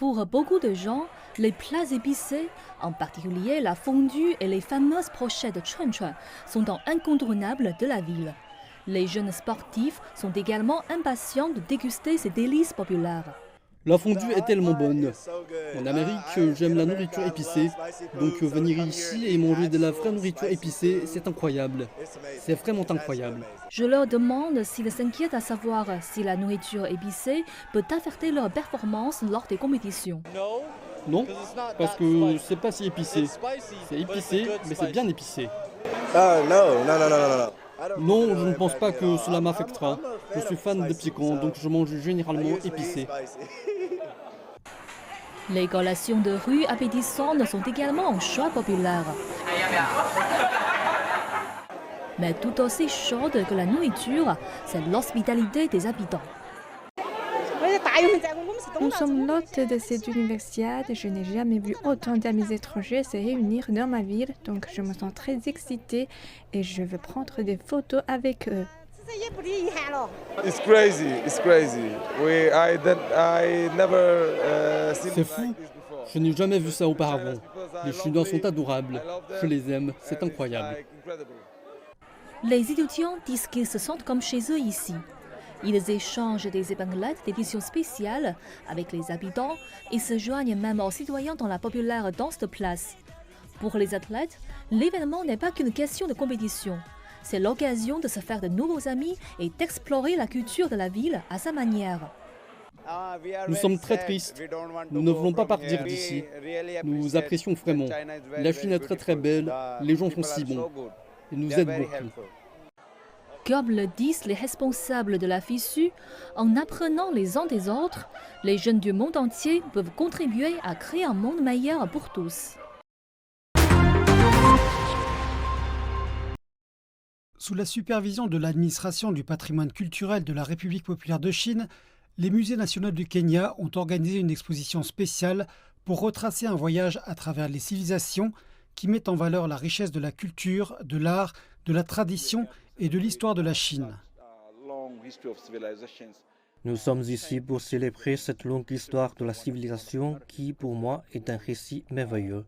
Pour beaucoup de gens, les plats épicés, en particulier la fondue et les fameuses brochettes de chun chun, sont un incontournable de la ville. Les jeunes sportifs sont également impatients de déguster ces délices populaires. La fondue est tellement bonne. En Amérique, j'aime la nourriture épicée. Donc venir ici et manger de la vraie nourriture épicée, c'est incroyable. C'est vraiment incroyable. Je leur demande s'ils s'inquiètent à savoir si la nourriture épicée peut affecter leur performance lors des compétitions. Non, parce que c'est pas si épicé. C'est épicé, mais c'est bien épicé. Non, je ne pense pas que cela m'affectera. Je suis fan de piquant, donc je mange généralement épicé. Les collations de rue appétissantes sont également un choix populaire. Mais tout aussi chaude que la nourriture, c'est l'hospitalité des habitants. Nous sommes l'hôte de cette universiade. Je n'ai jamais vu autant d'amis étrangers se réunir dans ma ville, donc je me sens très excitée et je veux prendre des photos avec eux. C'est fou. Je n'ai jamais vu ça auparavant. Les Chinois sont adorables. Je les aime. C'est incroyable. Les étudiants disent qu'ils se sentent comme chez eux ici. Ils échangent des épinglettes d'édition spéciale avec les habitants et se joignent même aux citoyens dans la populaire danse de place. Pour les athlètes, l'événement n'est pas qu'une question de compétition. C'est l'occasion de se faire de nouveaux amis et d'explorer la culture de la ville à sa manière. Nous sommes très tristes. Nous ne voulons pas partir d'ici. Nous apprécions vraiment. La Chine est très très belle. Les gens sont si bons. Ils nous aident beaucoup. Comme le disent les responsables de la FISU, en apprenant les uns des autres, les jeunes du monde entier peuvent contribuer à créer un monde meilleur pour tous. Sous la supervision de l'administration du patrimoine culturel de la République populaire de Chine, les musées nationaux du Kenya ont organisé une exposition spéciale pour retracer un voyage à travers les civilisations qui met en valeur la richesse de la culture, de l'art, de la tradition et de l'histoire de la Chine. Nous sommes ici pour célébrer cette longue histoire de la civilisation qui, pour moi, est un récit merveilleux,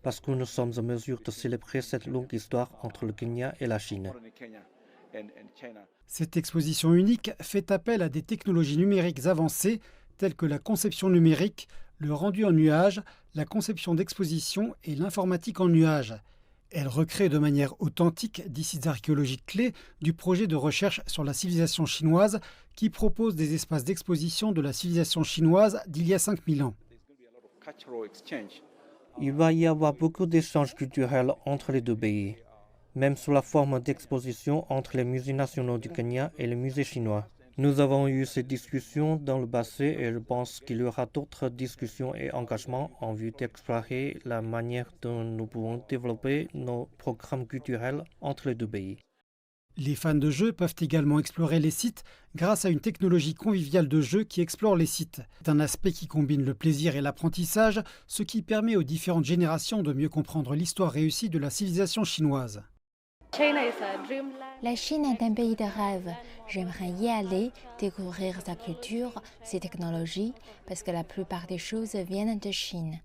parce que nous sommes en mesure de célébrer cette longue histoire entre le Kenya et la Chine. Cette exposition unique fait appel à des technologies numériques avancées telles que la conception numérique, le rendu en nuage, la conception d'exposition et l'informatique en nuage. Elle recrée de manière authentique 10 sites archéologiques clés du projet de recherche sur la civilisation chinoise qui propose des espaces d'exposition de la civilisation chinoise d'il y a 5000 ans. Il va y avoir beaucoup d'échanges culturels entre les deux pays, même sous la forme d'exposition entre les musées nationaux du Kenya et les musées chinois. Nous avons eu ces discussions dans le passé et je pense qu'il y aura d'autres discussions et engagements en vue d'explorer la manière dont nous pouvons développer nos programmes culturels entre les deux pays. Les fans de jeux peuvent également explorer les sites grâce à une technologie conviviale de jeu qui explore les sites. C'est un aspect qui combine le plaisir et l'apprentissage, ce qui permet aux différentes générations de mieux comprendre l'histoire réussie de la civilisation chinoise. La Chine est un pays de rêve. J'aimerais y aller, découvrir sa culture, ses technologies, parce que la plupart des choses viennent de Chine.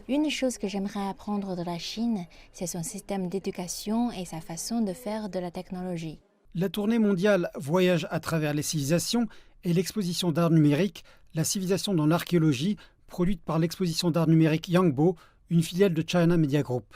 Une chose que j'aimerais apprendre de la Chine, c'est son système d'éducation et sa façon de faire de la technologie. La tournée mondiale Voyage à travers les civilisations et l'exposition d'art numérique, la civilisation dans l'archéologie, produite par l'exposition d'art numérique Yangbo, une filiale de China Media Group.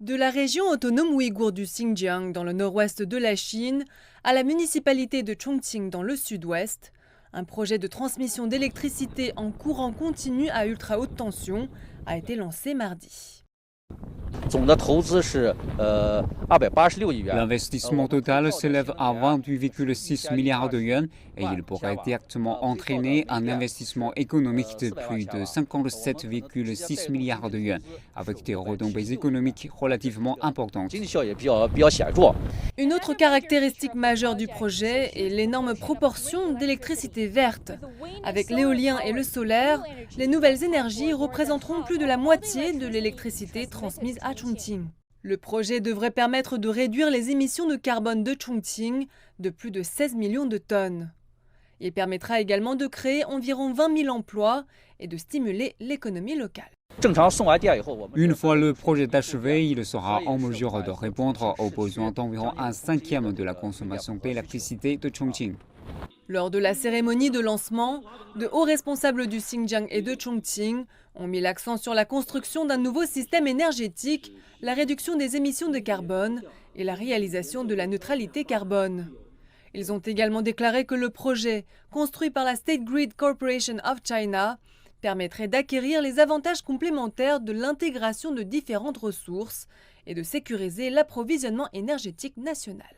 De la région autonome ouïghour du Xinjiang dans le nord-ouest de la Chine à la municipalité de Chongqing dans le sud-ouest, un projet de transmission d'électricité en courant continu à ultra haute tension a été lancé mardi. L'investissement total s'élève à 28,6 milliards de yuan et il pourrait directement entraîner un investissement économique de plus de 57,6 milliards de yuan, avec des retombées économiques relativement importantes. Une autre caractéristique majeure du projet est l'énorme proportion d'électricité verte. Avec l'éolien et le solaire, les nouvelles énergies représenteront plus de la moitié de l'électricité transmise à Chongqing. Le projet devrait permettre de réduire les émissions de carbone de Chongqing de plus de 16 millions de tonnes. Il permettra également de créer environ 20 000 emplois et de stimuler l'économie locale. Une fois le projet achevé, il sera en mesure de répondre aux besoins d'environ 1/5 de la consommation d'électricité de Chongqing. Lors de la cérémonie de lancement, de hauts responsables du Xinjiang et de Chongqing ont mis l'accent sur la construction d'un nouveau système énergétique, la réduction des émissions de carbone et la réalisation de la neutralité carbone. Ils ont également déclaré que le projet, construit par la State Grid Corporation of China, permettrait d'acquérir les avantages complémentaires de l'intégration de différentes ressources et de sécuriser l'approvisionnement énergétique national.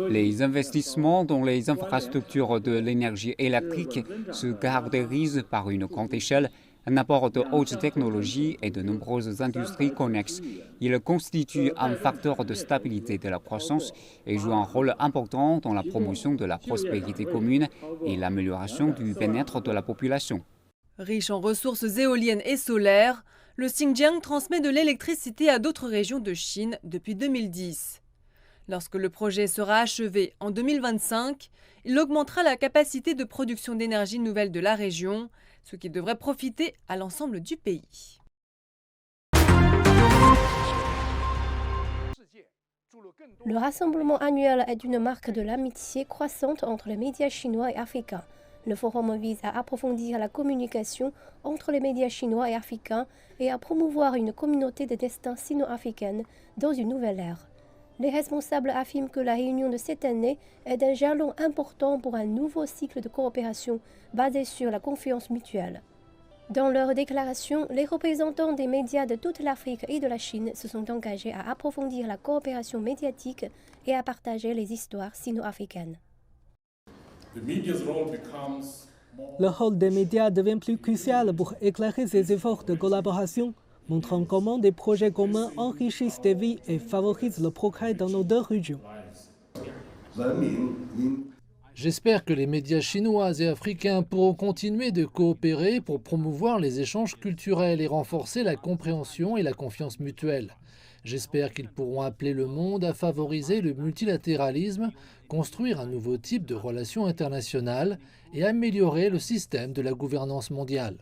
Les investissements dans les infrastructures de l'énergie électrique se caractérisent par une grande échelle, un apport de haute technologie et de nombreuses industries connexes. Ils constituent un facteur de stabilité de la croissance et jouent un rôle important dans la promotion de la prospérité commune et l'amélioration du bien-être de la population. Riche en ressources éoliennes et solaires, le Xinjiang transmet de l'électricité à d'autres régions de Chine depuis 2010. Lorsque le projet sera achevé en 2025, il augmentera la capacité de production d'énergie nouvelle de la région, ce qui devrait profiter à l'ensemble du pays. Le rassemblement annuel est une marque de l'amitié croissante entre les médias chinois et africains. Le forum vise à approfondir la communication entre les médias chinois et africains et à promouvoir une communauté de destin sino-africaine dans une nouvelle ère. Les responsables affirment que la réunion de cette année est un jalon important pour un nouveau cycle de coopération basé sur la confiance mutuelle. Dans leur déclaration, les représentants des médias de toute l'Afrique et de la Chine se sont engagés à approfondir la coopération médiatique et à partager les histoires sino-africaines. Le rôle des médias devient plus crucial pour éclairer ces efforts de collaboration, montrant comment des projets communs enrichissent des vies et favorisent le progrès dans nos deux régions. J'espère que les médias chinois et africains pourront continuer de coopérer pour promouvoir les échanges culturels et renforcer la compréhension et la confiance mutuelle. J'espère qu'ils pourront appeler le monde à favoriser le multilatéralisme, construire un nouveau type de relations internationales et améliorer le système de la gouvernance mondiale.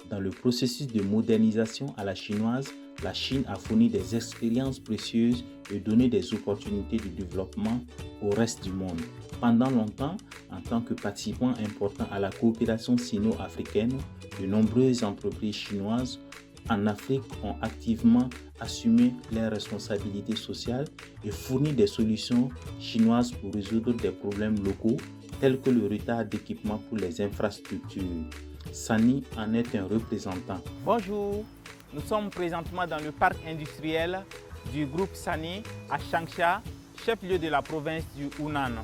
Dans le processus de modernisation à la chinoise, la Chine a fourni des expériences précieuses et donné des opportunités de développement au reste du monde. Pendant longtemps, en tant que participant important à la coopération sino-africaine, de nombreuses entreprises chinoises en Afrique ont activement assumé leurs responsabilités sociales et fourni des solutions chinoises pour résoudre des problèmes locaux tels que le retard d'équipement pour les infrastructures. Sany en est un représentant. Bonjour, nous sommes présentement dans le parc industriel du groupe Sany à Changsha, chef-lieu de la province du Hunan.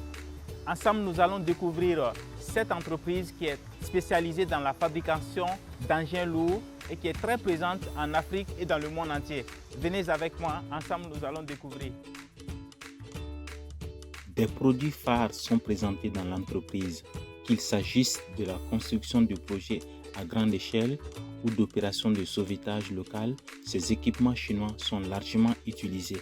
Ensemble, nous allons découvrir cette entreprise qui est spécialisée dans la fabrication d'engins lourds et qui est très présente en Afrique et dans le monde entier. Venez avec moi, ensemble nous allons découvrir. Des produits phares sont présentés dans l'entreprise, qu'il s'agisse de la construction de projets à grande échelle ou d'opérations de sauvetage local, ces équipements chinois sont largement utilisés.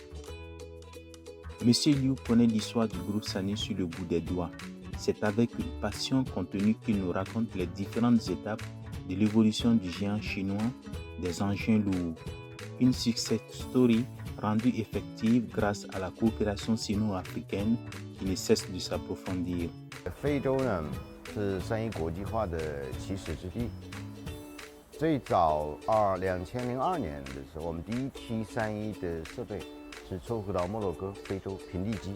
Monsieur Liu connaît l'histoire du groupe Sany sur le bout des doigts. C'est avec une passion contenue qu'il nous raconte les différentes étapes de l'évolution du géant chinois des engins lourds. Une success story rendue effective grâce à la coopération sino-africaine qui ne cesse de s'approfondir. 非洲呢是三一国际化的起始之地。最早2002年的时候，我们第一批三一的设备是出口到摩洛哥、非洲平地机。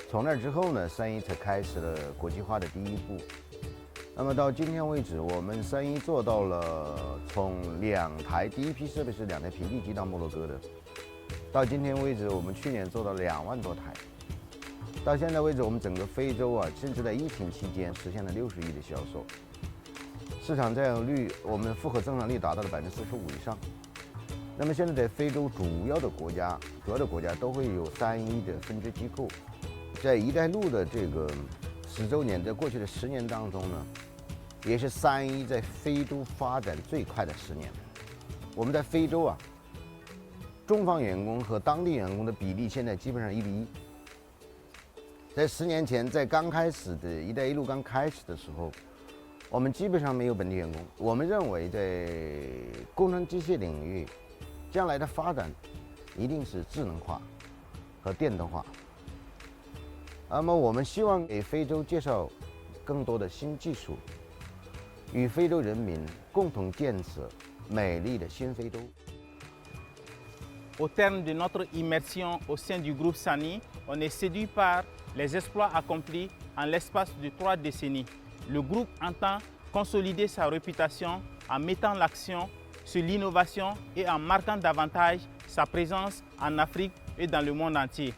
从那之后呢，三一才开始了国际化的第一步。那么到今天为止，我们三一做到了从2台，第一批设备是2台平地机到摩洛哥的，到今天为止，我们去年做到2万多台。到现在为止，我们整个非洲啊，甚至在疫情期间实现了60亿的销售，市场占有率我们复合增长率达到了45%以上。那么现在在非洲主要的国家都会有三一的分支机构，在“一带一路”的这个10周年，在过去的10年当中呢，也是3E在非洲发展最快的10年。我们在非洲啊，中方员工和当地员工的比例现在基本上1比1。在10年前，在刚开始的一带一路刚开始的时候，我们基本上没有本地员工。我们认为，在工程机械领域，将来的发展一定是智能化和电动化。那么，我们希望给非洲介绍更多的新技术，与非洲人民共同建设美丽的新非洲。Au terme de notre immersion au sein du groupe Sany, on est séduit par les exploits accomplis en l'espace de 3 décennies. Le groupe entend consolider sa réputation en mettant l'accent sur l'innovation et en marquant davantage sa présence en Afrique et dans le monde entier.